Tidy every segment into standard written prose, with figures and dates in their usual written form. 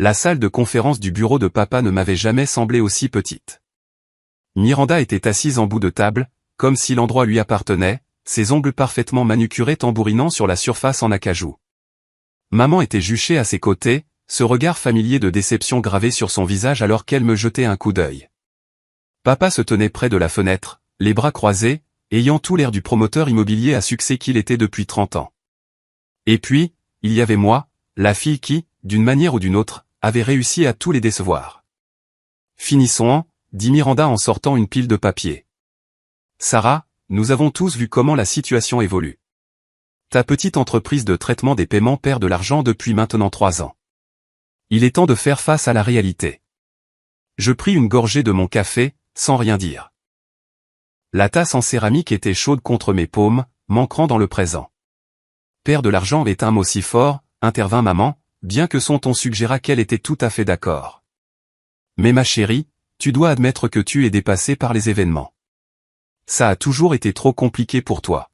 La salle de conférence du bureau de papa ne m'avait jamais semblé aussi petite. Miranda était assise en bout de table, comme si l'endroit lui appartenait, ses ongles parfaitement manucurés tambourinant sur la surface en acajou. Maman était juchée à ses côtés, ce regard familier de déception gravé sur son visage alors qu'elle me jetait un coup d'œil. Papa se tenait près de la fenêtre, les bras croisés, ayant tout l'air du promoteur immobilier à succès qu'il était depuis 30 ans. Et puis, il y avait moi, la fille qui, d'une manière ou d'une autre, avait réussi à tous les décevoir. Finissons, dit Miranda en sortant une pile de papier. Sarah, nous avons tous vu comment la situation évolue. Ta petite entreprise de traitement des paiements perd de l'argent depuis maintenant 3 ans. Il est temps de faire face à la réalité. Je pris une gorgée de mon café, sans rien dire. La tasse en céramique était chaude contre mes paumes, m'ancrant dans le présent. Perdre de l'argent est un mot si fort, intervint maman, bien que son ton suggéra qu'elle était tout à fait d'accord. Mais ma chérie, tu dois admettre que tu es dépassée par les événements. Ça a toujours été trop compliqué pour toi.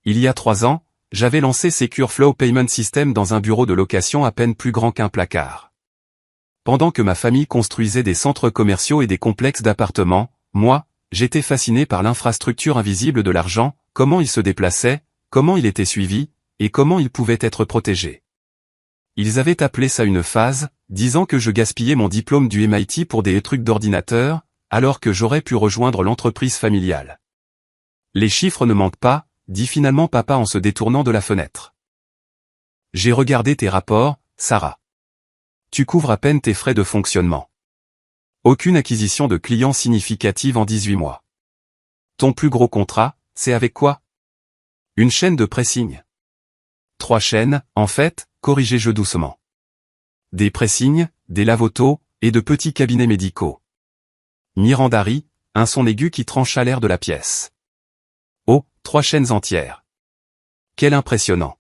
Il y a 3 ans, j'avais lancé Secure Flow Payment System dans un bureau de location à peine plus grand qu'un placard. Pendant que ma famille construisait des centres commerciaux et des complexes d'appartements, moi, j'étais fasciné par l'infrastructure invisible de l'argent, comment il se déplaçait, comment il était suivi, et comment il pouvait être protégé. Ils avaient appelé ça une phase, disant que je gaspillais mon diplôme du MIT pour des trucs d'ordinateur, alors que j'aurais pu rejoindre l'entreprise familiale. Les chiffres ne manquent pas, dit finalement papa en se détournant de la fenêtre. J'ai regardé tes rapports, Sarah. Tu couvres à peine tes frais de fonctionnement. Aucune acquisition de clients significative en 18 mois. Ton plus gros contrat, c'est avec quoi? Une chaîne de pressing. 3 chaînes, en fait, corrigez-je doucement. Des pressings, des lave-autos, et de petits cabinets médicaux. Miranda rit, un son aigu qui trancha l'air de la pièce. Oh, 3 chaînes entières. Quel impressionnant.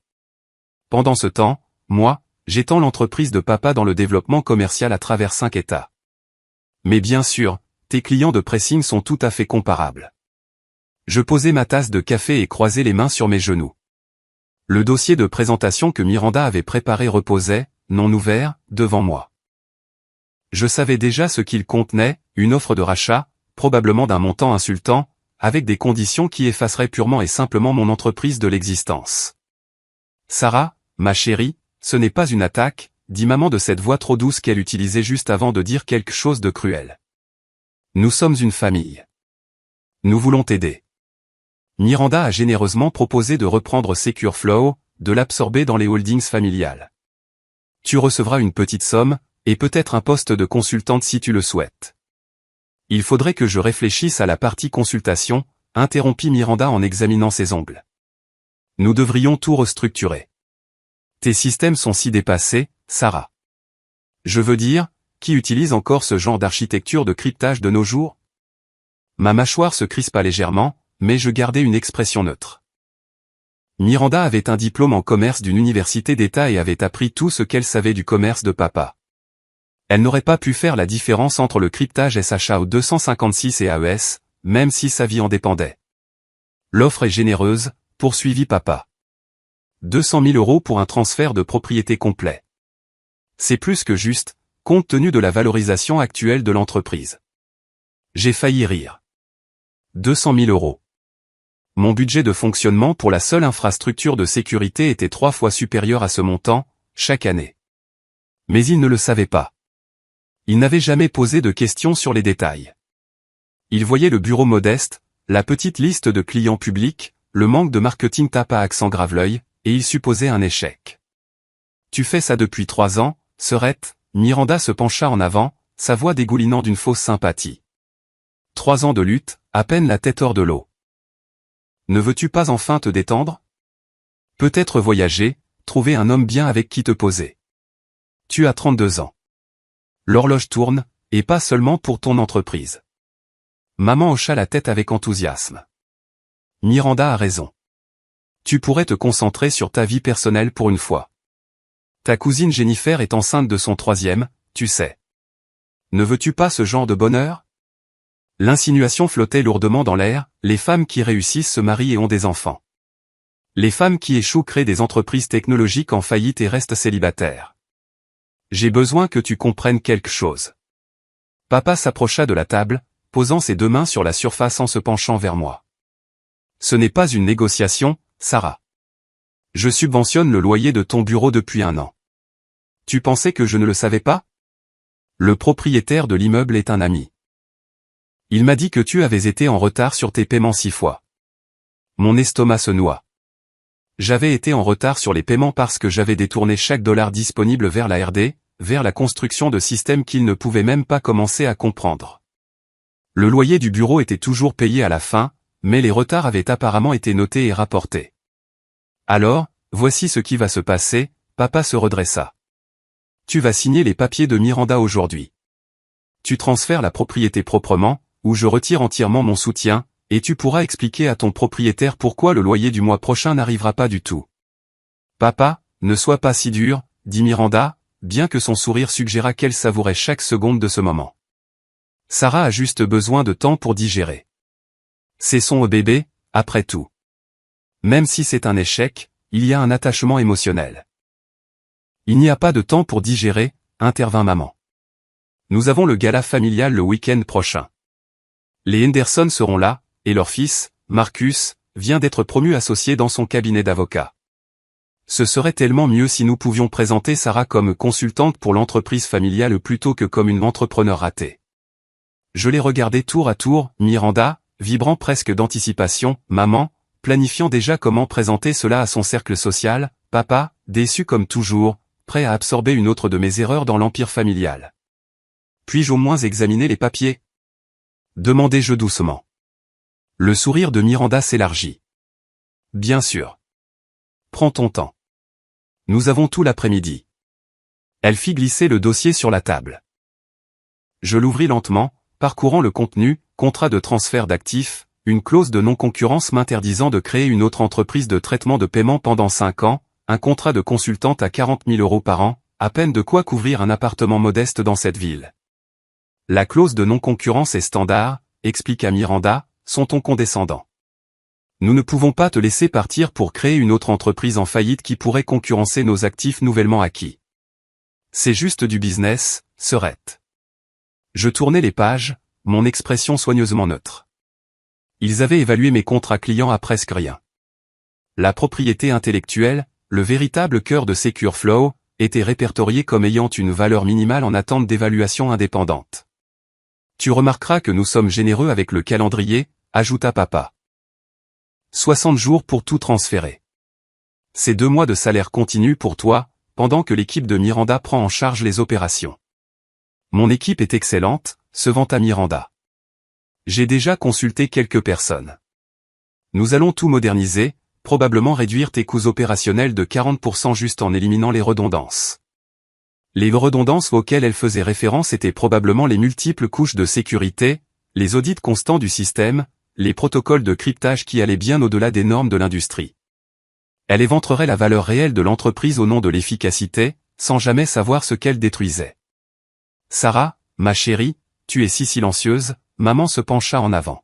Pendant ce temps, moi, j'étends l'entreprise de papa dans le développement commercial à travers 5 États. Mais bien sûr, tes clients de pressing sont tout à fait comparables. Je posai ma tasse de café et croisai les mains sur mes genoux. Le dossier de présentation que Miranda avait préparé reposait, non ouvert, devant moi. Je savais déjà ce qu'il contenait, une offre de rachat, probablement d'un montant insultant, avec des conditions qui effaceraient purement et simplement mon entreprise de l'existence. Sarah, ma chérie, ce n'est pas une attaque, dit maman de cette voix trop douce qu'elle utilisait juste avant de dire quelque chose de cruel. Nous sommes une famille. Nous voulons t'aider. Miranda a généreusement proposé de reprendre Secure Flow, de l'absorber dans les holdings familiales. Tu recevras une petite somme, et peut-être un poste de consultante si tu le souhaites. Il faudrait que je réfléchisse à la partie consultation, interrompit Miranda en examinant ses ongles. Nous devrions tout restructurer. Tes systèmes sont si dépassés, Sarah. Je veux dire, qui utilise encore ce genre d'architecture de cryptage de nos jours? Ma mâchoire se crispa légèrement, mais je gardais une expression neutre. Miranda avait un diplôme en commerce d'une université d'État et avait appris tout ce qu'elle savait du commerce de papa. Elle n'aurait pas pu faire la différence entre le cryptage SHA 256 et AES, même si sa vie en dépendait. L'offre est généreuse, poursuivit papa. 200 000 € pour un transfert de propriété complet. C'est plus que juste, compte tenu de la valorisation actuelle de l'entreprise. J'ai failli rire. 200 000 €. Mon budget de fonctionnement pour la seule infrastructure de sécurité était 3 fois supérieur à ce montant, chaque année. Mais il ne le savait pas. Il n'avait jamais posé de questions sur les détails. Il voyait le bureau modeste, la petite liste de clients publics, le manque de marketing tape à accent grave l'œil, et il supposait un échec. Tu fais ça depuis 3 ans, Serette, Miranda se pencha en avant, sa voix dégoulinant d'une fausse sympathie. 3 ans de lutte, à peine la tête hors de l'eau. Ne veux-tu pas enfin te détendre? Peut-être voyager, trouver un homme bien avec qui te poser. Tu as 32 ans. L'horloge tourne, et pas seulement pour ton entreprise. Maman hocha la tête avec enthousiasme. Miranda a raison. Tu pourrais te concentrer sur ta vie personnelle pour une fois. Ta cousine Jennifer est enceinte de son 3e, tu sais. Ne veux-tu pas ce genre de bonheur? L'insinuation flottait lourdement dans l'air, les femmes qui réussissent se marient et ont des enfants. Les femmes qui échouent créent des entreprises technologiques en faillite et restent célibataires. J'ai besoin que tu comprennes quelque chose. Papa s'approcha de la table, posant ses 2 mains sur la surface en se penchant vers moi. Ce n'est pas une négociation, Sarah. Je subventionne le loyer de ton bureau depuis 1 an. Tu pensais que je ne le savais pas? Le propriétaire de l'immeuble est un ami. Il m'a dit que tu avais été en retard sur tes paiements 6 fois. Mon estomac se noie. J'avais été en retard sur les paiements parce que j'avais détourné chaque dollar disponible vers la R&D, vers la construction de systèmes qu'il ne pouvait même pas commencer à comprendre. Le loyer du bureau était toujours payé à la fin, mais les retards avaient apparemment été notés et rapportés. Alors, voici ce qui va se passer, papa se redressa. Tu vas signer les papiers de Miranda aujourd'hui. Tu transfères la propriété proprement, ou je retire entièrement mon soutien, et tu pourras expliquer à ton propriétaire pourquoi le loyer du mois prochain n'arrivera pas du tout. Papa, ne sois pas si dur, dit Miranda, bien que son sourire suggéra qu'elle savourait chaque seconde de ce moment. Sarah a juste besoin de temps pour digérer. C'est son bébé, après tout. Même si c'est un échec, il y a un attachement émotionnel. Il n'y a pas de temps pour digérer, intervint maman. Nous avons le gala familial le week-end prochain. Les Henderson seront là, et leur fils, Marcus, vient d'être promu associé dans son cabinet d'avocat. Ce serait tellement mieux si nous pouvions présenter Sarah comme consultante pour l'entreprise familiale plutôt que comme une entrepreneur ratée. Je l'ai regardé tour à tour, Miranda, vibrant presque d'anticipation, maman, planifiant déjà comment présenter cela à son cercle social, papa, déçu comme toujours, prêt à absorber une autre de mes erreurs dans l'empire familial. Puis-je au moins examiner les papiers? Demandai-je doucement. Le sourire de Miranda s'élargit. Bien sûr. Prends ton temps. Nous avons tout l'après-midi. Elle fit glisser le dossier sur la table. Je l'ouvris lentement, parcourant le contenu, contrat de transfert d'actifs, une clause de non-concurrence m'interdisant de créer une autre entreprise de traitement de paiement pendant 5 ans, un contrat de consultante à 40 000 € par an, à peine de quoi couvrir un appartement modeste dans cette ville. La clause de non-concurrence est standard, expliqua Miranda, son ton condescendant. Nous ne pouvons pas te laisser partir pour créer une autre entreprise en faillite qui pourrait concurrencer nos actifs nouvellement acquis. C'est juste du business, Serette. Je tournai les pages, mon expression soigneusement neutre. Ils avaient évalué mes contrats clients à presque rien. La propriété intellectuelle, le véritable cœur de Secure Flow, était répertoriée comme ayant une valeur minimale en attente d'évaluation indépendante. Tu remarqueras que nous sommes généreux avec le calendrier, ajouta papa. 60 jours pour tout transférer. C'est 2 mois de salaire continu pour toi, pendant que l'équipe de Miranda prend en charge les opérations. Mon équipe est excellente, se vanta Miranda. J'ai déjà consulté quelques personnes. Nous allons tout moderniser, probablement réduire tes coûts opérationnels de 40% juste en éliminant les redondances. Les redondances auxquelles elle faisait référence étaient probablement les multiples couches de sécurité, les audits constants du système, les protocoles de cryptage qui allaient bien au-delà des normes de l'industrie. Elle éventerait la valeur réelle de l'entreprise au nom de l'efficacité, sans jamais savoir ce qu'elle détruisait. Sarah, ma chérie, tu es si silencieuse, maman se pencha en avant.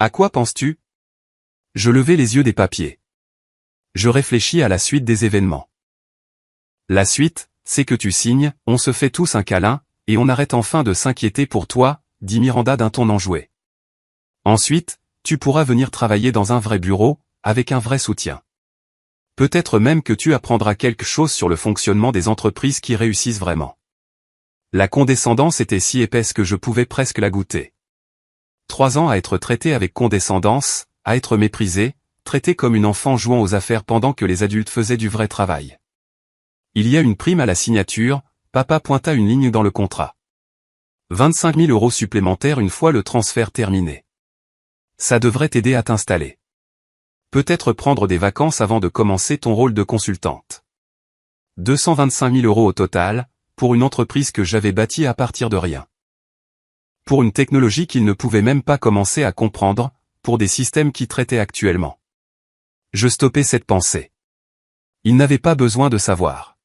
À quoi penses-tu? Je levai les yeux des papiers. Je réfléchis à la suite des événements. La suite, c'est que tu signes, on se fait tous un câlin, et on arrête enfin de s'inquiéter pour toi, dit Miranda d'un ton enjoué. Ensuite, tu pourras venir travailler dans un vrai bureau, avec un vrai soutien. Peut-être même que tu apprendras quelque chose sur le fonctionnement des entreprises qui réussissent vraiment. La condescendance était si épaisse que je pouvais presque la goûter. 3 ans à être traité avec condescendance, à être méprisé, traité comme une enfant jouant aux affaires pendant que les adultes faisaient du vrai travail. Il y a une prime à la signature, papa pointa une ligne dans le contrat. 25 000 € supplémentaires une fois le transfert terminé. Ça devrait t'aider à t'installer. Peut-être prendre des vacances avant de commencer ton rôle de consultante. 225 000 € au total, pour une entreprise que j'avais bâtie à partir de rien. Pour une technologie qu'il ne pouvait même pas commencer à comprendre, pour des systèmes qui traitaient actuellement. Je stoppais cette pensée. Il n'avait pas besoin de savoir.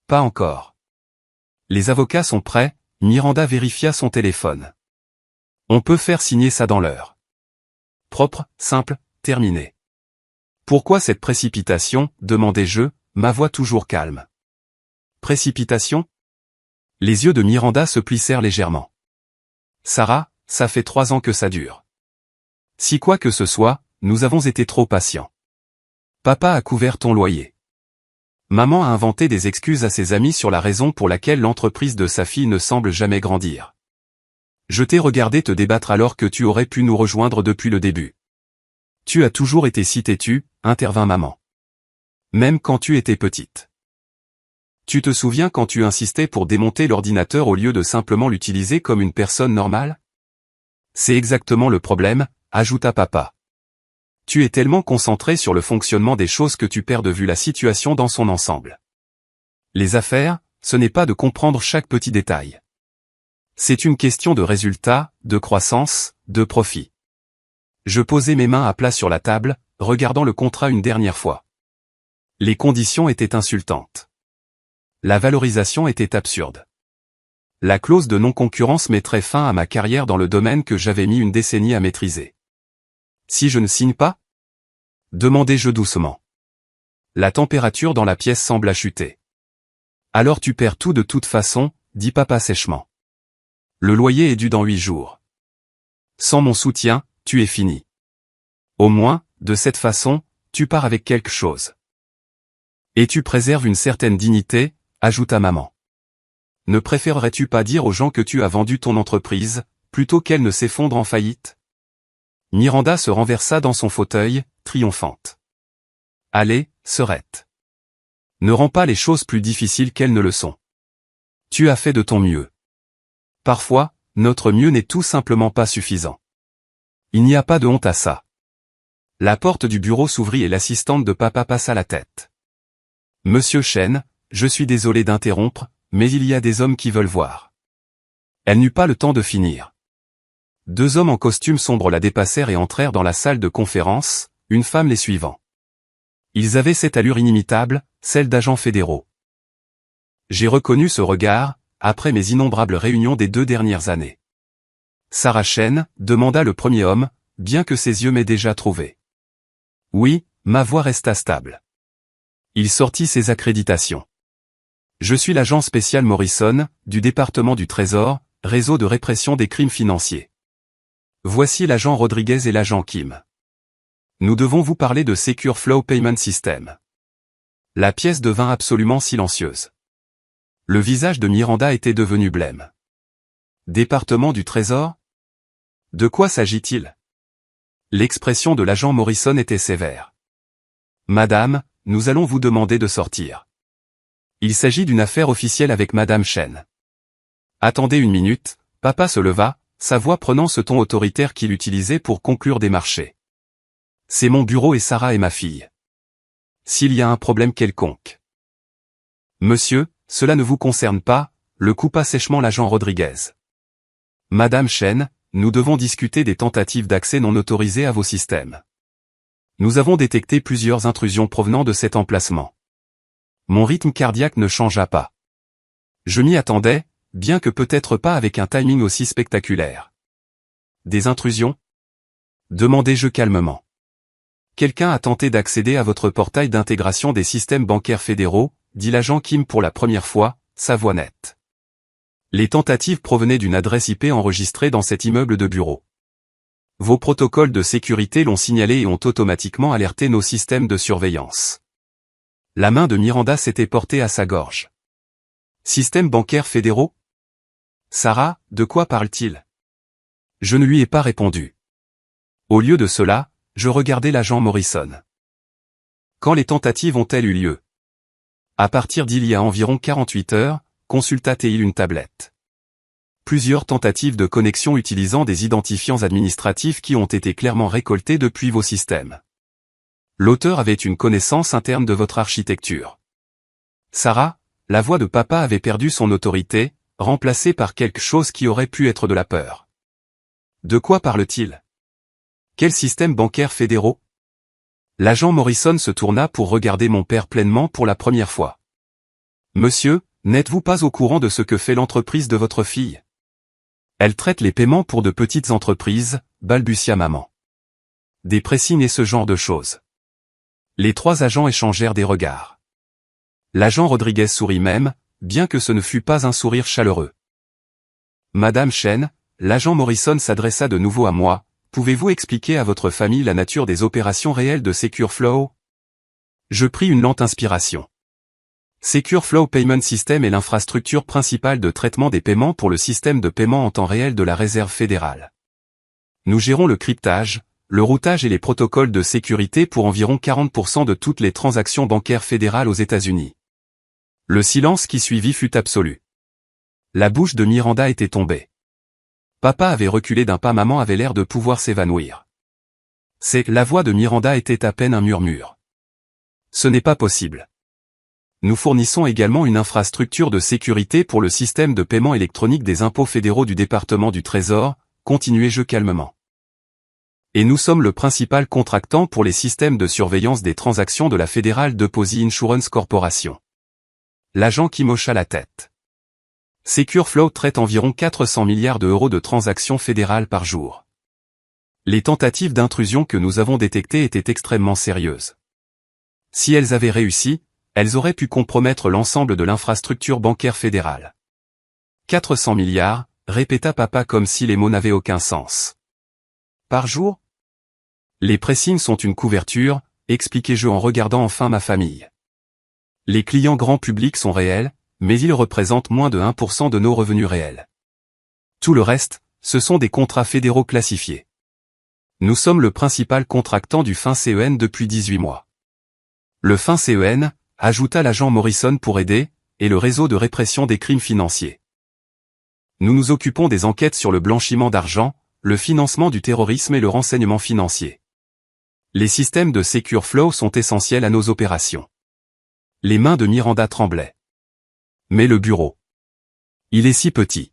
Pas encore. Les avocats sont prêts, Miranda vérifia son téléphone. On peut faire signer ça dans l'heure. Propre, simple, terminé. Pourquoi cette précipitation, demandai-je, ma voix toujours calme. Précipitation? Les yeux de Miranda se plissèrent légèrement. Sarah, ça fait 3 ans que ça dure. Si quoi que ce soit, nous avons été trop patients. Papa a couvert ton loyer. Maman a inventé des excuses à ses amis sur la raison pour laquelle l'entreprise de sa fille ne semble jamais grandir. Je t'ai regardé te débattre alors que tu aurais pu nous rejoindre depuis le début. Tu as toujours été si têtu, intervint maman. Même quand tu étais petite. Tu te souviens quand tu insistais pour démonter l'ordinateur au lieu de simplement l'utiliser comme une personne normale? C'est exactement le problème, ajouta papa. Tu es tellement concentré sur le fonctionnement des choses que tu perds de vue la situation dans son ensemble. Les affaires, ce n'est pas de comprendre chaque petit détail. C'est une question de résultat, de croissance, de profit. Je posai mes mains à plat sur la table, regardant le contrat une dernière fois. Les conditions étaient insultantes. La valorisation était absurde. La clause de non-concurrence mettrait fin à ma carrière dans le domaine que j'avais mis une décennie à maîtriser. Si je ne signe pas? Demandai-je doucement. La température dans la pièce sembla chuter. Alors tu perds tout de toute façon, dit papa sèchement. Le loyer est dû dans 8 jours. Sans mon soutien, tu es fini. Au moins, de cette façon, tu pars avec quelque chose. Et tu préserves une certaine dignité, ajouta maman. Ne préférerais-tu pas dire aux gens que tu as vendu ton entreprise, plutôt qu'elle ne s'effondre en faillite? Miranda se renversa dans son fauteuil, triomphante. Allez, sœurette. Ne rends pas les choses plus difficiles qu'elles ne le sont. Tu as fait de ton mieux. Parfois, notre mieux n'est tout simplement pas suffisant. Il n'y a pas de honte à ça. La porte du bureau s'ouvrit et l'assistante de papa passa la tête. Monsieur Chen, je suis désolé d'interrompre, mais il y a des hommes qui veulent voir. Elle n'eut pas le temps de finir. 2 hommes en costume sombre la dépassèrent et entrèrent dans la salle de conférence, une femme les suivant. Ils avaient cette allure inimitable, celle d'agents fédéraux. J'ai reconnu ce regard, après mes innombrables réunions des 2 dernières années. Sarah Chen, demanda le premier homme, bien que ses yeux m'aient déjà trouvé. Oui, ma voix resta stable. Il sortit ses accréditations. Je suis l'agent spécial Morrison, du département du Trésor, réseau de répression des crimes financiers. Voici l'agent Rodriguez et l'agent Kim. Nous devons vous parler de Secure Flow Payment System. La pièce devint absolument silencieuse. Le visage de Miranda était devenu blême. Département du Trésor? De quoi s'agit-il? L'expression de l'agent Morrison était sévère. Madame, nous allons vous demander de sortir. Il s'agit d'une affaire officielle avec Madame Chen. Attendez une minute, papa se leva, sa voix prenant ce ton autoritaire qu'il utilisait pour conclure des marchés. C'est mon bureau et Sarah est ma fille. S'il y a un problème quelconque. Monsieur, cela ne vous concerne pas, le coupa sèchement l'agent Rodriguez. Madame Chen, nous devons discuter des tentatives d'accès non autorisées à vos systèmes. Nous avons détecté plusieurs intrusions provenant de cet emplacement. Mon rythme cardiaque ne changea pas. Je m'y attendais, bien que peut-être pas avec un timing aussi spectaculaire. Des intrusions? Demandai-je calmement. Quelqu'un a tenté d'accéder à votre portail d'intégration des systèmes bancaires fédéraux, dit l'agent Kim pour la première fois, sa voix nette. Les tentatives provenaient d'une adresse IP enregistrée dans cet immeuble de bureau. Vos protocoles de sécurité l'ont signalé et ont automatiquement alerté nos systèmes de surveillance. La main de Miranda s'était portée à sa gorge. Systèmes bancaires fédéraux? Sarah, de quoi parle-t-il? Je ne lui ai pas répondu. Au lieu de cela, je regardais l'agent Morrison. Quand les tentatives ont-elles eu lieu? À partir d'il y a environ 48 heures, consulta-t-il une tablette. Plusieurs tentatives de connexion utilisant des identifiants administratifs qui ont été clairement récoltés depuis vos systèmes. L'auteur avait une connaissance interne de votre architecture. Sarah, la voix de papa avait perdu son autorité, remplacée par quelque chose qui aurait pu être de la peur. De quoi parle-t-il? Quel système bancaire fédéraux? L'agent Morrison se tourna pour regarder mon père pleinement pour la première fois. Monsieur, n'êtes-vous pas au courant de ce que fait l'entreprise de votre fille? Elle traite les paiements pour de petites entreprises, balbutia maman. Des pressings et ce genre de choses. Les 3 agents échangèrent des regards. L'agent Rodriguez sourit même, bien que ce ne fût pas un sourire chaleureux. Madame Chen, l'agent Morrison s'adressa de nouveau à moi. Pouvez-vous expliquer à votre famille la nature des opérations réelles de Secure Flow? Je pris une lente inspiration. Secure Flow Payment System est l'infrastructure principale de traitement des paiements pour le système de paiement en temps réel de la Réserve fédérale. Nous gérons le cryptage, le routage et les protocoles de sécurité pour environ 40% de toutes les transactions bancaires fédérales aux États-Unis. Le silence qui suivit fut absolu. La bouche de Miranda était tombée. Papa avait reculé d'un pas, maman avait l'air de pouvoir s'évanouir. La voix de Miranda était à peine un murmure. Ce n'est pas possible. Nous fournissons également une infrastructure de sécurité pour le système de paiement électronique des impôts fédéraux du département du Trésor, continuai-je calmement. Et nous sommes le principal contractant pour les systèmes de surveillance des transactions de la Federal Deposit Insurance Corporation. L'agent qui hocha la tête. Secure Flow traite environ 400 milliards d'euros de transactions fédérales par jour. Les tentatives d'intrusion que nous avons détectées étaient extrêmement sérieuses. Si elles avaient réussi, elles auraient pu compromettre l'ensemble de l'infrastructure bancaire fédérale. 400 milliards, répéta papa comme si les mots n'avaient aucun sens. Par jour? Les pressings sont une couverture, expliquai-je en regardant enfin ma famille. Les clients grand public sont réels, mais ils représentent moins de 1% de nos revenus réels. Tout le reste, ce sont des contrats fédéraux classifiés. Nous sommes le principal contractant du FinCEN depuis 18 mois. Le FinCEN, ajouta l'agent Morrison pour aider, et le réseau de répression des crimes financiers. Nous nous occupons des enquêtes sur le blanchiment d'argent, le financement du terrorisme et le renseignement financier. Les systèmes de Secure Flow sont essentiels à nos opérations. Les mains de Miranda tremblaient. Mais le bureau. Il est si petit.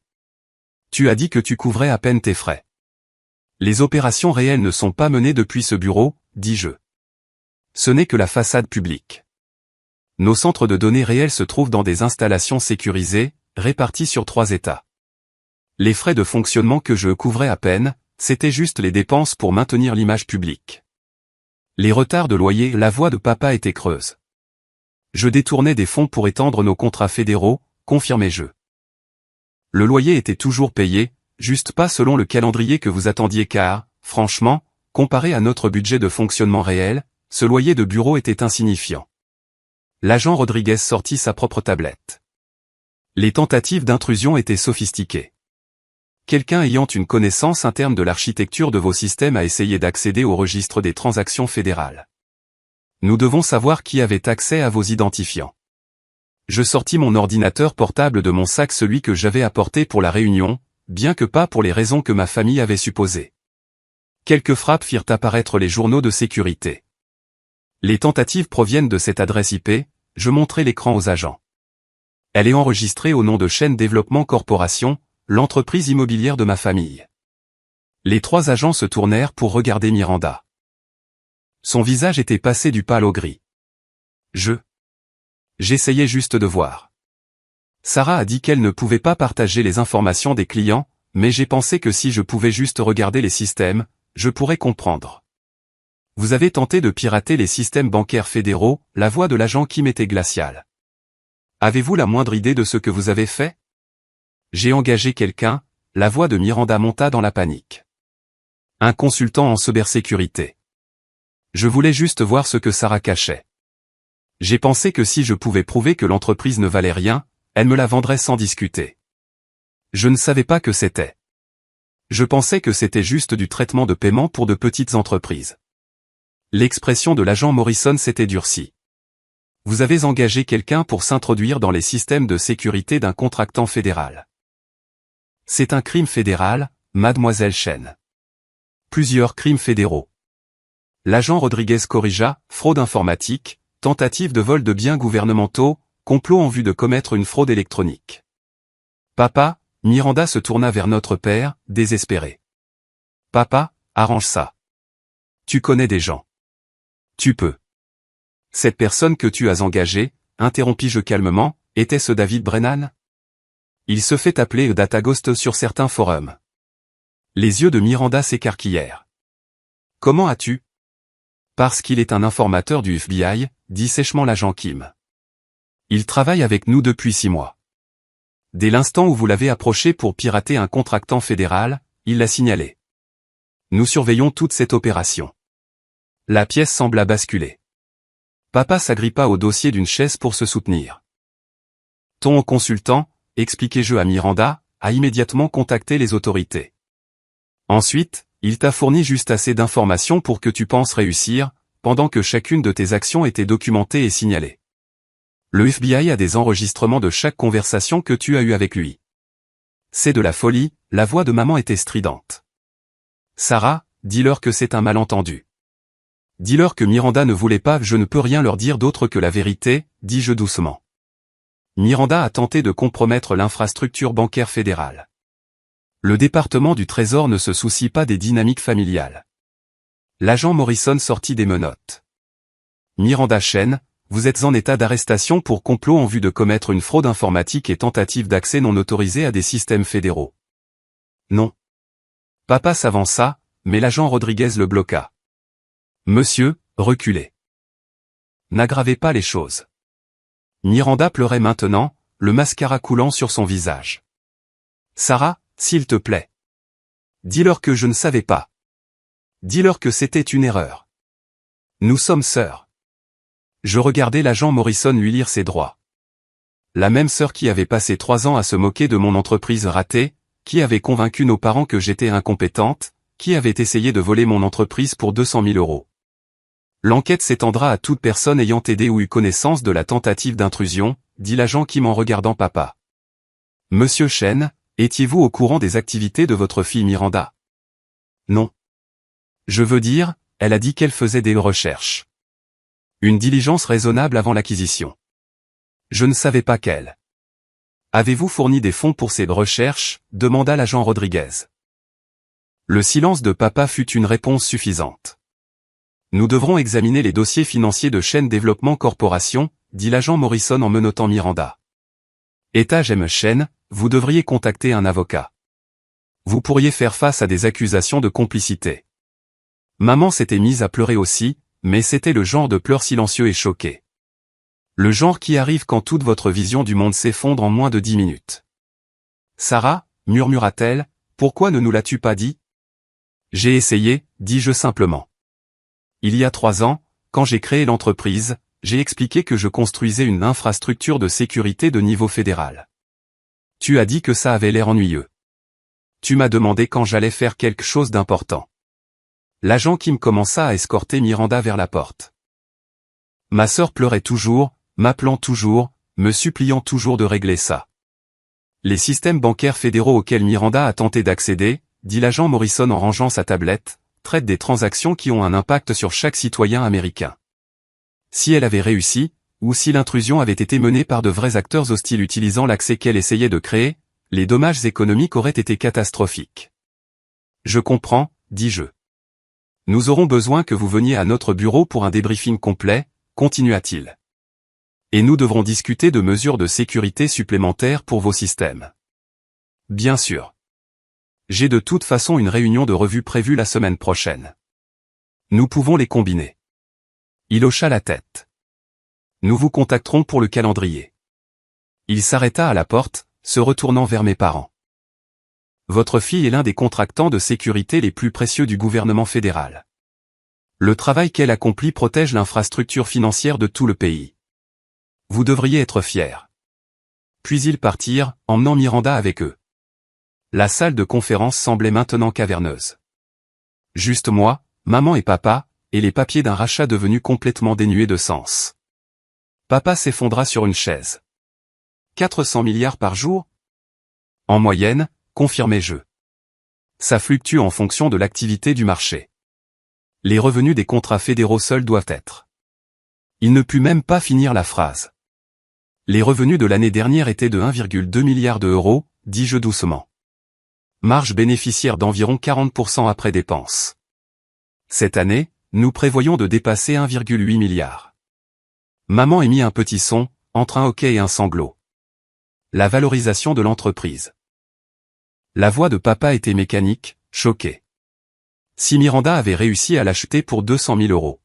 Tu as dit que tu couvrais à peine tes frais. Les opérations réelles ne sont pas menées depuis ce bureau, dis-je. Ce n'est que la façade publique. Nos centres de données réels se trouvent dans des installations sécurisées, réparties sur 3 États. Les frais de fonctionnement que je couvrais à peine, c'étaient juste les dépenses pour maintenir l'image publique. Les retards de loyer, la voix de papa était creuse. Je détournais des fonds pour étendre nos contrats fédéraux, confirmai-je. Le loyer était toujours payé, juste pas selon le calendrier que vous attendiez car, franchement, comparé à notre budget de fonctionnement réel, ce loyer de bureau était insignifiant. L'agent Rodriguez sortit sa propre tablette. Les tentatives d'intrusion étaient sophistiquées. Quelqu'un ayant une connaissance interne de l'architecture de vos systèmes a essayé d'accéder au registre des transactions fédérales. Nous devons savoir qui avait accès à vos identifiants. Je sortis mon ordinateur portable de mon sac, celui que j'avais apporté pour la réunion, bien que pas pour les raisons que ma famille avait supposées. Quelques frappes firent apparaître les journaux de sécurité. Les tentatives proviennent de cette adresse IP, je montrai l'écran aux agents. Elle est enregistrée au nom de Chen Développement Corporation, l'entreprise immobilière de ma famille. Les 3 agents se tournèrent pour regarder Miranda. Son visage était passé du pâle au gris. J'essayais juste de voir. Sarah a dit qu'elle ne pouvait pas partager les informations des clients, mais j'ai pensé que si je pouvais juste regarder les systèmes, je pourrais comprendre. Vous avez tenté de pirater les systèmes bancaires fédéraux, la voix de l'agent Kim était glaciale. Avez-vous la moindre idée de ce que vous avez fait? J'ai engagé quelqu'un, la voix de Miranda monta dans la panique. Un consultant en cybersécurité. Je voulais juste voir ce que Sarah cachait. J'ai pensé que si je pouvais prouver que l'entreprise ne valait rien, elle me la vendrait sans discuter. Je ne savais pas que c'était. Je pensais que c'était juste du traitement de paiement pour de petites entreprises. L'expression de l'agent Morrison s'était durcie. Vous avez engagé quelqu'un pour s'introduire dans les systèmes de sécurité d'un contractant fédéral. C'est un crime fédéral, mademoiselle Chen. Plusieurs crimes fédéraux. L'agent Rodriguez corrigea, fraude informatique, tentative de vol de biens gouvernementaux, complot en vue de commettre une fraude électronique. Papa, Miranda se tourna vers notre père, désespéré. Papa, arrange ça. Tu connais des gens. Tu peux. Cette personne que tu as engagée, interrompis-je calmement, était-ce David Brennan? Il se fait appeler Data Ghost sur certains forums. Les yeux de Miranda s'écarquillèrent. Comment as-tu? Parce qu'il est un informateur du FBI, dit sèchement l'agent Kim. Il travaille avec nous depuis 6 mois. Dès l'instant où vous l'avez approché pour pirater un contractant fédéral, il l'a signalé. Nous surveillons toute cette opération. La pièce sembla basculer. Papa s'agrippa au dossier d'une chaise pour se soutenir. Ton consultant, expliquai-je à Miranda, a immédiatement contacté les autorités. Ensuite, il t'a fourni juste assez d'informations pour que tu penses réussir, pendant que chacune de tes actions était documentée et signalée. Le FBI a des enregistrements de chaque conversation que tu as eue avec lui. C'est de la folie, la voix de maman était stridente. Sarah, dis-leur que c'est un malentendu. Dis-leur que Miranda ne voulait pas, je ne peux rien leur dire d'autre que la vérité, dis-je doucement. Miranda a tenté de compromettre l'infrastructure bancaire fédérale. Le département du Trésor ne se soucie pas des dynamiques familiales. L'agent Morrison sortit des menottes. Miranda Chen, vous êtes en état d'arrestation pour complot en vue de commettre une fraude informatique et tentative d'accès non autorisé à des systèmes fédéraux. Non. Papa s'avança, mais l'agent Rodriguez le bloqua. Monsieur, reculez. N'aggravez pas les choses. Miranda pleurait maintenant, le mascara coulant sur son visage. Sarah, s'il te plaît. Dis-leur que je ne savais pas. Dis-leur que c'était une erreur. Nous sommes sœurs. Je regardais l'agent Morrison lui lire ses droits. La même sœur qui avait passé 3 ans à se moquer de mon entreprise ratée, qui avait convaincu nos parents que j'étais incompétente, qui avait essayé de voler mon entreprise pour 200 000 €. L'enquête s'étendra à toute personne ayant aidé ou eu connaissance de la tentative d'intrusion, dit l'agent Kim en regardant papa. Monsieur Chen, étiez-vous au courant des activités de votre fille Miranda? Non. Je veux dire, elle a dit qu'elle faisait des recherches. Une diligence raisonnable avant l'acquisition. Je ne savais pas qu'elle. Avez-vous fourni des fonds pour ces recherches? Demanda l'agent Rodriguez. Le silence de papa fut une réponse suffisante. Nous devrons examiner les dossiers financiers de Chen Développement Corporation, dit l'agent Morrison en menottant Miranda. Étage M. Chen, vous devriez contacter un avocat. Vous pourriez faire face à des accusations de complicité. Maman s'était mise à pleurer aussi, mais c'était le genre de pleurs silencieux et choqués. Le genre qui arrive quand toute votre vision du monde s'effondre en moins de 10 minutes. Sarah, murmura-t-elle, pourquoi ne nous l'as-tu pas dit? J'ai essayé, dis-je simplement. Il y a 3 ans, quand j'ai créé l'entreprise, j'ai expliqué que je construisais une infrastructure de sécurité de niveau fédéral. Tu as dit que ça avait l'air ennuyeux. Tu m'as demandé quand j'allais faire quelque chose d'important. L'agent Kim commença à escorter Miranda vers la porte. Ma sœur pleurait toujours, m'appelant toujours, me suppliant toujours de régler ça. Les systèmes bancaires fédéraux auxquels Miranda a tenté d'accéder, dit l'agent Morrison en rangeant sa tablette, traitent des transactions qui ont un impact sur chaque citoyen américain. Si elle avait réussi, ou si l'intrusion avait été menée par de vrais acteurs hostiles utilisant l'accès qu'elle essayait de créer, les dommages économiques auraient été catastrophiques. Je comprends, dis-je. Nous aurons besoin que vous veniez à notre bureau pour un débriefing complet, continua-t-il. Et nous devrons discuter de mesures de sécurité supplémentaires pour vos systèmes. Bien sûr. J'ai de toute façon une réunion de revue prévue la semaine prochaine. Nous pouvons les combiner. Il hocha la tête. Nous vous contacterons pour le calendrier. Il s'arrêta à la porte, se retournant vers mes parents. Votre fille est l'un des contractants de sécurité les plus précieux du gouvernement fédéral. Le travail qu'elle accomplit protège l'infrastructure financière de tout le pays. Vous devriez être fiers. Puis ils partirent, emmenant Miranda avec eux. La salle de conférence semblait maintenant caverneuse. Juste moi, maman et papa, et les papiers d'un rachat devenu complètement dénué de sens. Papa s'effondra sur une chaise. 400 milliards par jour? En moyenne, confirmai-je. Ça fluctue en fonction de l'activité du marché. Les revenus des contrats fédéraux seuls doivent être. Il ne put même pas finir la phrase. Les revenus de l'année dernière étaient de 1,2 milliard €, dis-je doucement. Marge bénéficiaire d'environ 40% après dépenses. Cette année, nous prévoyons de dépasser 1,8 milliard. Maman émit un petit son, entre un hoquet et un sanglot. La valorisation de l'entreprise. La voix de papa était mécanique, choquée. Si Miranda avait réussi à l'acheter pour 200 000 €.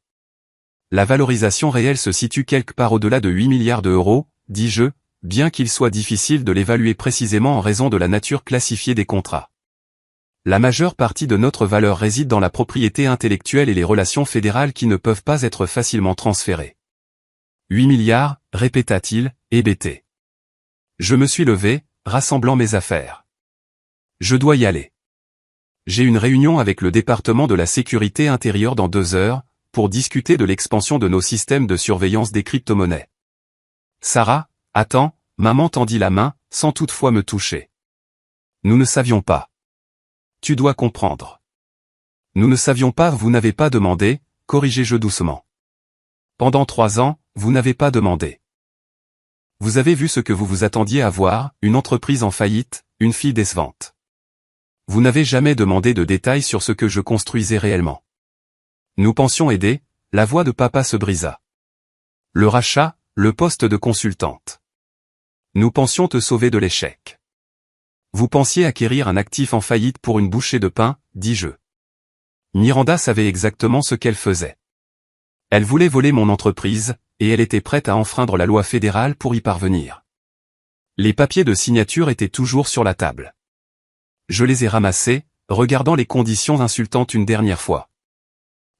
La valorisation réelle se situe quelque part au-delà de 8 milliards €, dis-je, bien qu'il soit difficile de l'évaluer précisément en raison de la nature classifiée des contrats. La majeure partie de notre valeur réside dans la propriété intellectuelle et les relations fédérales qui ne peuvent pas être facilement transférées. 8 milliards, répéta-t-il, hébété. Je me suis levé, rassemblant mes affaires. Je dois y aller. J'ai une réunion avec le département de la sécurité intérieure dans 2 heures, pour discuter de l'expansion de nos systèmes de surveillance des crypto-monnaies. Sarah, attends, maman tendit la main, sans toutefois me toucher. Nous ne savions pas. Tu dois comprendre. Nous ne savions pas, vous n'avez pas demandé, corrigeai-je doucement. Pendant 3 ans, vous n'avez pas demandé. Vous avez vu ce que vous vous attendiez à voir, une entreprise en faillite, une fille décevante. Vous n'avez jamais demandé de détails sur ce que je construisais réellement. Nous pensions aider, la voix de papa se brisa. Le rachat, le poste de consultante. Nous pensions te sauver de l'échec. Vous pensiez acquérir un actif en faillite pour une bouchée de pain, dis-je. Miranda savait exactement ce qu'elle faisait. Elle voulait voler mon entreprise, et elle était prête à enfreindre la loi fédérale pour y parvenir. Les papiers de signature étaient toujours sur la table. Je les ai ramassés, regardant les conditions insultantes une dernière fois.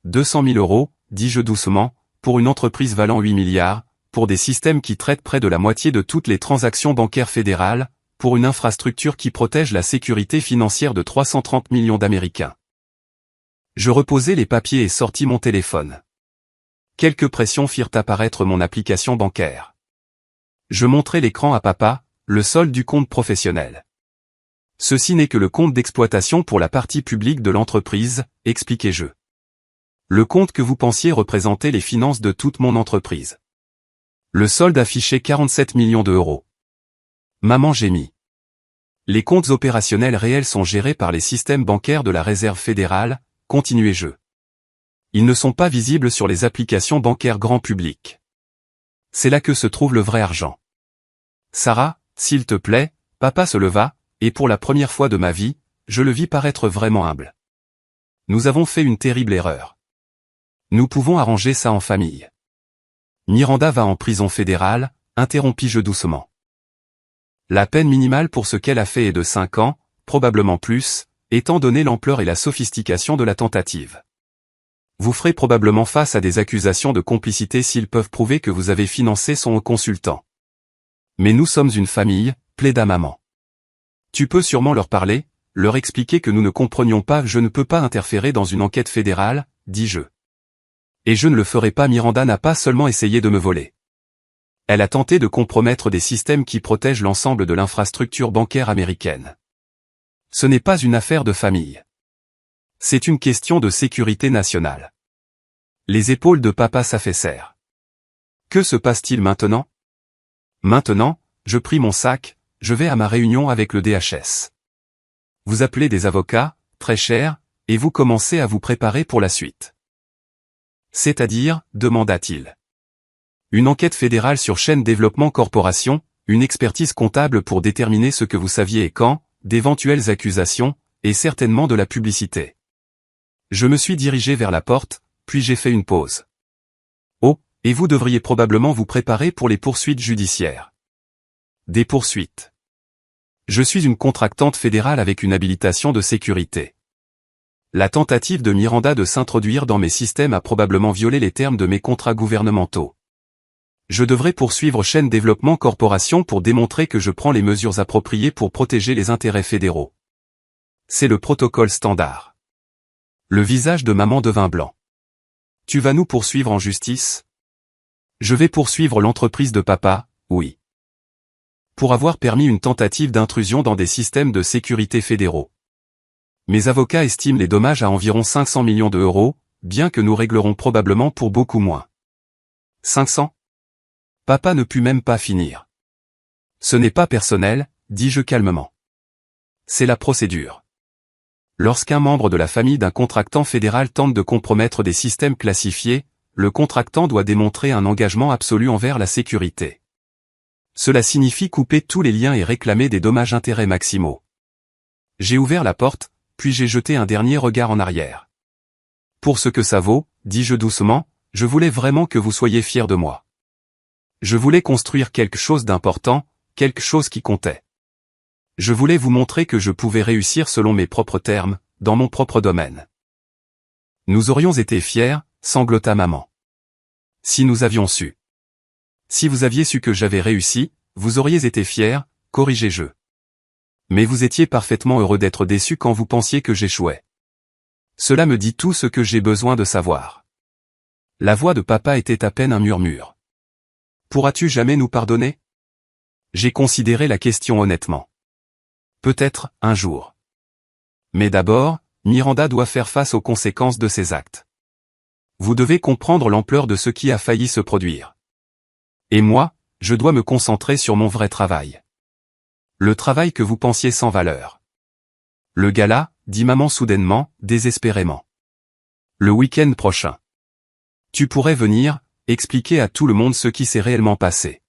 200 000 €, dis-je doucement, pour une entreprise valant 8 milliards, pour des systèmes qui traitent près de la moitié de toutes les transactions bancaires fédérales, pour une infrastructure qui protège la sécurité financière de 330 millions d'Américains. Je reposai les papiers et sortis mon téléphone. Quelques pressions firent apparaître mon application bancaire. Je montrai l'écran à papa, le solde du compte professionnel. Ceci n'est que le compte d'exploitation pour la partie publique de l'entreprise, expliquai-je. Le compte que vous pensiez représenter les finances de toute mon entreprise. Le solde affichait 47 millions d'euros. Maman gémit. Les comptes opérationnels réels sont gérés par les systèmes bancaires de la Réserve fédérale, continuai-je. Ils ne sont pas visibles sur les applications bancaires grand public. C'est là que se trouve le vrai argent. Sarah, s'il te plaît, papa se leva, et pour la première fois de ma vie, je le vis paraître vraiment humble. Nous avons fait une terrible erreur. Nous pouvons arranger ça en famille. Miranda va en prison fédérale, interrompis-je doucement. La peine minimale pour ce qu'elle a fait est de 5 ans, probablement plus, étant donné l'ampleur et la sophistication de la tentative. Vous ferez probablement face à des accusations de complicité s'ils peuvent prouver que vous avez financé son consultant. Mais nous sommes une famille, plaida maman. Tu peux sûrement leur parler, leur expliquer que nous ne comprenions pas, je ne peux pas interférer dans une enquête fédérale, dis-je. Et je ne le ferai pas. Miranda n'a pas seulement essayé de me voler. Elle a tenté de compromettre des systèmes qui protègent l'ensemble de l'infrastructure bancaire américaine. Ce n'est pas une affaire de famille. C'est une question de sécurité nationale. Les épaules de papa s'affaissèrent. Que se passe-t-il maintenant? Maintenant, je pris mon sac, je vais à ma réunion avec le DHS. Vous appelez des avocats, très chers, et vous commencez à vous préparer pour la suite. C'est-à-dire, demanda-t-il. Une enquête fédérale sur Chaîne Développement Corporation, une expertise comptable pour déterminer ce que vous saviez et quand, d'éventuelles accusations, et certainement de la publicité. Je me suis dirigé vers la porte, puis j'ai fait une pause. Oh, et vous devriez probablement vous préparer pour les poursuites judiciaires. Des poursuites. Je suis une contractante fédérale avec une habilitation de sécurité. La tentative de Miranda de s'introduire dans mes systèmes a probablement violé les termes de mes contrats gouvernementaux. Je devrais poursuivre Chaîne Développement Corporation pour démontrer que je prends les mesures appropriées pour protéger les intérêts fédéraux. C'est le protocole standard. Le visage de maman devint blanc. Tu vas nous poursuivre en justice? Je vais poursuivre l'entreprise de papa, oui. Pour avoir permis une tentative d'intrusion dans des systèmes de sécurité fédéraux. Mes avocats estiment les dommages à environ 500 millions d'euros, bien que nous réglerons probablement pour beaucoup moins. 500? Papa ne put même pas finir. Ce n'est pas personnel, dis-je calmement. C'est la procédure. Lorsqu'un membre de la famille d'un contractant fédéral tente de compromettre des systèmes classifiés, le contractant doit démontrer un engagement absolu envers la sécurité. Cela signifie couper tous les liens et réclamer des dommages-intérêts maximaux. J'ai ouvert la porte, puis j'ai jeté un dernier regard en arrière. Pour ce que ça vaut, dis-je doucement, je voulais vraiment que vous soyez fiers de moi. Je voulais construire quelque chose d'important, quelque chose qui comptait. Je voulais vous montrer que je pouvais réussir selon mes propres termes, dans mon propre domaine. Nous aurions été fiers, sanglota maman. Si nous avions su. Si vous aviez su que j'avais réussi, vous auriez été fiers, corrigez-je. Mais vous étiez parfaitement heureux d'être déçu quand vous pensiez que j'échouais. Cela me dit tout ce que j'ai besoin de savoir. La voix de papa était à peine un murmure. Pourras-tu jamais nous pardonner? J'ai considéré la question honnêtement. Peut-être, un jour. Mais d'abord, Miranda doit faire face aux conséquences de ses actes. Vous devez comprendre l'ampleur de ce qui a failli se produire. Et moi, je dois me concentrer sur mon vrai travail. Le travail que vous pensiez sans valeur. Le gala, dit maman soudainement, désespérément. Le week-end prochain. Tu pourrais venir, expliquer à tout le monde ce qui s'est réellement passé.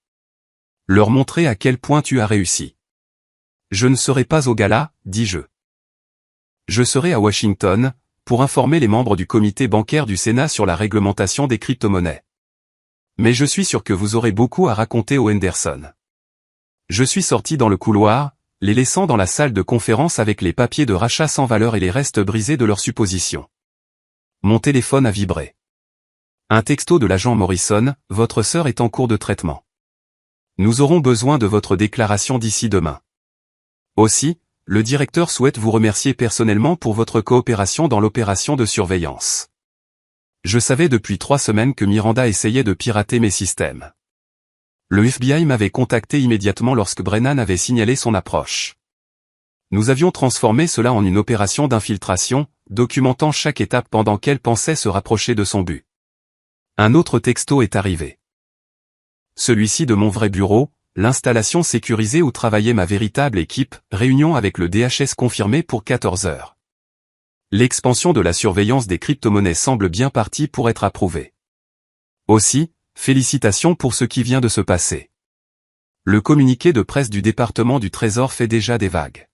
Leur montrer à quel point tu as réussi. Je ne serai pas au gala, dis-je. Je serai à Washington, pour informer les membres du comité bancaire du Sénat sur la réglementation des crypto-monnaies. Mais je suis sûr que vous aurez beaucoup à raconter aux Henderson. Je suis sorti dans le couloir, les laissant dans la salle de conférence avec les papiers de rachat sans valeur et les restes brisés de leurs suppositions. Mon téléphone a vibré. Un texto de l'agent Morrison, votre sœur est en cours de traitement. Nous aurons besoin de votre déclaration d'ici demain. Aussi, le directeur souhaite vous remercier personnellement pour votre coopération dans l'opération de surveillance. Je savais depuis 3 semaines que Miranda essayait de pirater mes systèmes. Le FBI m'avait contacté immédiatement lorsque Brennan avait signalé son approche. Nous avions transformé cela en une opération d'infiltration, documentant chaque étape pendant qu'elle pensait se rapprocher de son but. Un autre texto est arrivé. Celui-ci de mon vrai bureau, l'installation sécurisée où travaillait ma véritable équipe, réunion avec le DHS confirmée pour 14 heures. L'expansion de la surveillance des crypto-monnaies semble bien partie pour être approuvée. Aussi, félicitations pour ce qui vient de se passer. Le communiqué de presse du département du Trésor fait déjà des vagues.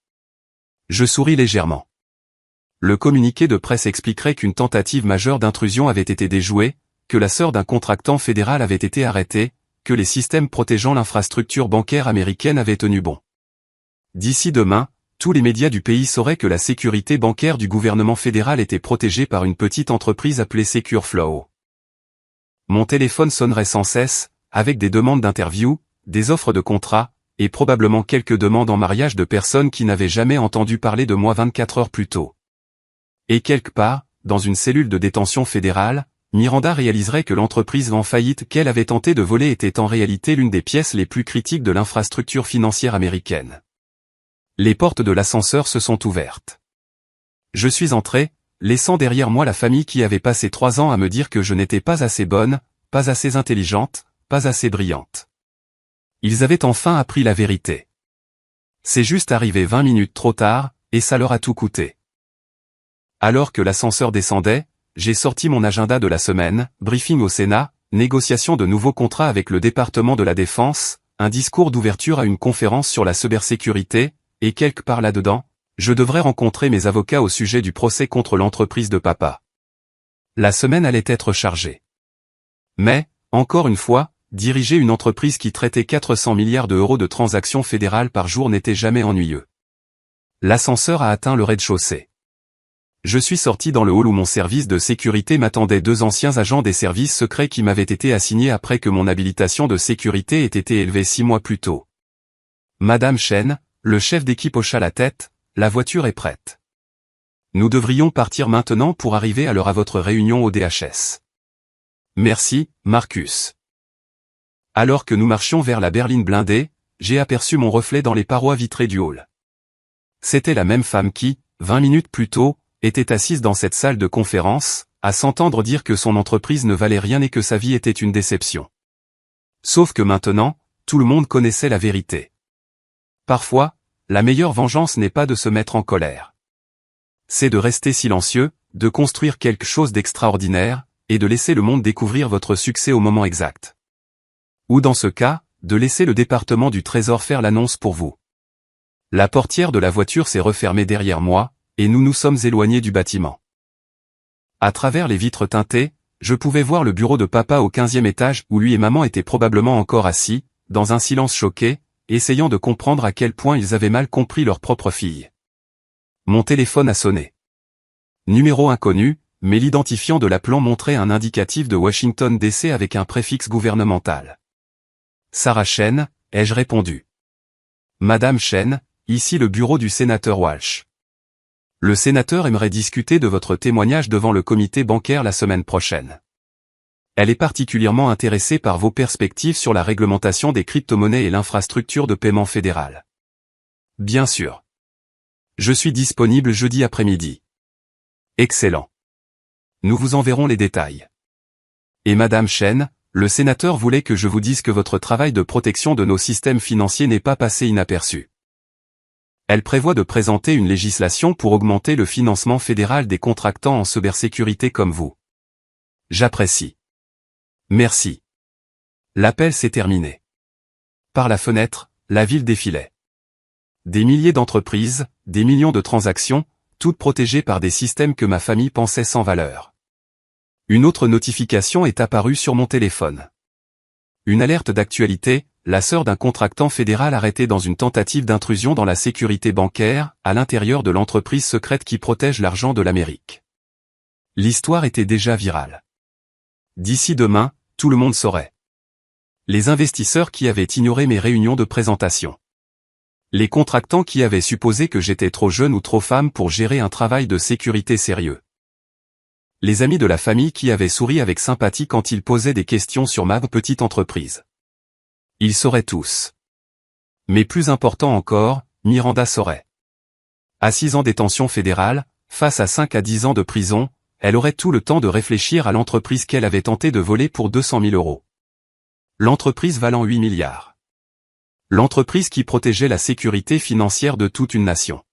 Je souris légèrement. Le communiqué de presse expliquerait qu'une tentative majeure d'intrusion avait été déjouée, que la sœur d'un contractant fédéral avait été arrêtée, que les systèmes protégeant l'infrastructure bancaire américaine avaient tenu bon. D'ici demain, tous les médias du pays sauraient que la sécurité bancaire du gouvernement fédéral était protégée par une petite entreprise appelée SecureFlow. Mon téléphone sonnerait sans cesse, avec des demandes d'interview, des offres de contrat, et probablement quelques demandes en mariage de personnes qui n'avaient jamais entendu parler de moi 24 heures plus tôt. Et quelque part, dans une cellule de détention fédérale, Miranda réaliserait que l'entreprise en faillite qu'elle avait tenté de voler était en réalité l'une des pièces les plus critiques de l'infrastructure financière américaine. Les portes de l'ascenseur se sont ouvertes. Je suis entré, laissant derrière moi la famille qui avait passé 3 ans à me dire que je n'étais pas assez bonne, pas assez intelligente, pas assez brillante. Ils avaient enfin appris la vérité. C'est juste arrivé 20 minutes trop tard, et ça leur a tout coûté. Alors que l'ascenseur descendait, j'ai sorti mon agenda de la semaine, briefing au Sénat, négociation de nouveaux contrats avec le département de la Défense, un discours d'ouverture à une conférence sur la cybersécurité, et quelque part là-dedans, je devrais rencontrer mes avocats au sujet du procès contre l'entreprise de papa. La semaine allait être chargée. Mais, encore une fois, diriger une entreprise qui traitait 400 milliards d'euros de transactions fédérales par jour n'était jamais ennuyeux. L'ascenseur a atteint le rez-de-chaussée. Je suis sorti dans le hall où mon service de sécurité m'attendait 2 anciens agents des services secrets qui m'avaient été assignés après que mon habilitation de sécurité ait été élevée 6 mois plus tôt. Madame Chen, le chef d'équipe hocha la tête, la voiture est prête. Nous devrions partir maintenant pour arriver à l'heure à votre réunion au DHS. Merci, Marcus. Alors que nous marchions vers la berline blindée, j'ai aperçu mon reflet dans les parois vitrées du hall. C'était la même femme qui, 20 minutes plus tôt, était assise dans cette salle de conférence, à s'entendre dire que son entreprise ne valait rien et que sa vie était une déception. Sauf que maintenant, tout le monde connaissait la vérité. Parfois, la meilleure vengeance n'est pas de se mettre en colère. C'est de rester silencieux, de construire quelque chose d'extraordinaire, et de laisser le monde découvrir votre succès au moment exact. Ou dans ce cas, de laisser le département du Trésor faire l'annonce pour vous. La portière de la voiture s'est refermée derrière moi, et nous nous sommes éloignés du bâtiment. À travers les vitres teintées, Je pouvais voir le bureau de papa au 15e étage où lui et maman étaient probablement encore assis, dans un silence choqué, essayant de comprendre à quel point ils avaient mal compris leur propre fille. Mon téléphone a sonné. Numéro inconnu, mais l'identifiant de l'appelant montrait un indicatif de Washington DC avec un préfixe gouvernemental. Sarah Chen, ai-je répondu. Madame Chen, ici le bureau du sénateur Walsh. Le sénateur aimerait discuter de votre témoignage devant le comité bancaire la semaine prochaine. Elle est particulièrement intéressée par vos perspectives sur la réglementation des crypto-monnaies et l'infrastructure de paiement fédérale. Bien sûr. Je suis disponible jeudi après-midi. Excellent. Nous vous enverrons les détails. Et Madame Chen, le sénateur voulait que je vous dise que votre travail de protection de nos systèmes financiers n'est pas passé inaperçu. Elle prévoit de présenter une législation pour augmenter le financement fédéral des contractants en cybersécurité comme vous. J'apprécie. Merci. L'appel s'est terminé. Par la fenêtre, la ville défilait. Des milliers d'entreprises, des millions de transactions, toutes protégées par des systèmes que ma famille pensait sans valeur. Une autre notification est apparue sur mon téléphone. Une alerte d'actualité, la sœur d'un contractant fédéral arrêté dans une tentative d'intrusion dans la sécurité bancaire, à l'intérieur de l'entreprise secrète qui protège l'argent de l'Amérique. L'histoire était déjà virale. D'ici demain, tout le monde saurait. Les investisseurs qui avaient ignoré mes réunions de présentation. Les contractants qui avaient supposé que j'étais trop jeune ou trop femme pour gérer un travail de sécurité sérieux. Les amis de la famille qui avaient souri avec sympathie quand ils posaient des questions sur ma petite entreprise. Ils sauraient tous. Mais plus important encore, Miranda saurait. À 6 ans détention fédérale, face à 5 à 10 ans de prison, elle aurait tout le temps de réfléchir à l'entreprise qu'elle avait tenté de voler pour 200 000 €. L'entreprise valant 8 milliards. L'entreprise qui protégeait la sécurité financière de toute une nation.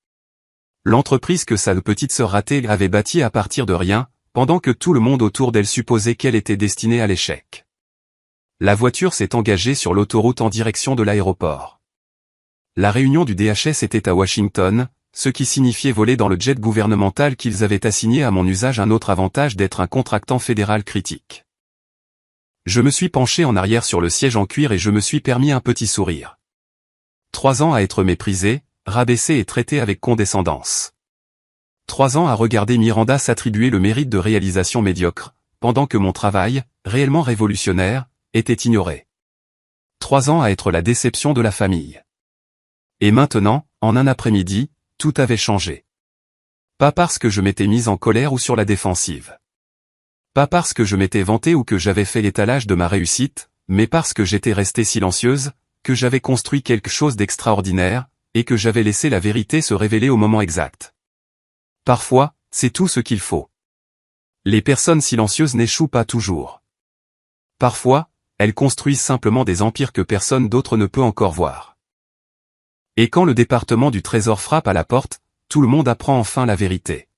L'entreprise que sa petite sœur ratée avait bâtie à partir de rien, pendant que tout le monde autour d'elle supposait qu'elle était destinée à l'échec. La voiture s'est engagée sur l'autoroute en direction de l'aéroport. La réunion du DHS était à Washington, ce qui signifiait voler dans le jet gouvernemental qu'ils avaient assigné à mon usage un autre avantage d'être un contractant fédéral critique. Je me suis penché en arrière sur le siège en cuir et je me suis permis un petit sourire. 3 ans à être méprisé, rabaissé et traité avec condescendance. 3 ans à regarder Miranda s'attribuer le mérite de réalisation médiocre, pendant que mon travail, réellement révolutionnaire, était ignoré. 3 ans à être la déception de la famille. Et maintenant, en un après-midi, tout avait changé. Pas parce que je m'étais mise en colère ou sur la défensive. Pas parce que je m'étais vantée ou que j'avais fait l'étalage de ma réussite, mais parce que j'étais restée silencieuse, que j'avais construit quelque chose d'extraordinaire, et que j'avais laissé la vérité se révéler au moment exact. Parfois, c'est tout ce qu'il faut. Les personnes silencieuses n'échouent pas toujours. Parfois, elles construisent simplement des empires que personne d'autre ne peut encore voir. Et quand le département du Trésor frappe à la porte, tout le monde apprend enfin la vérité.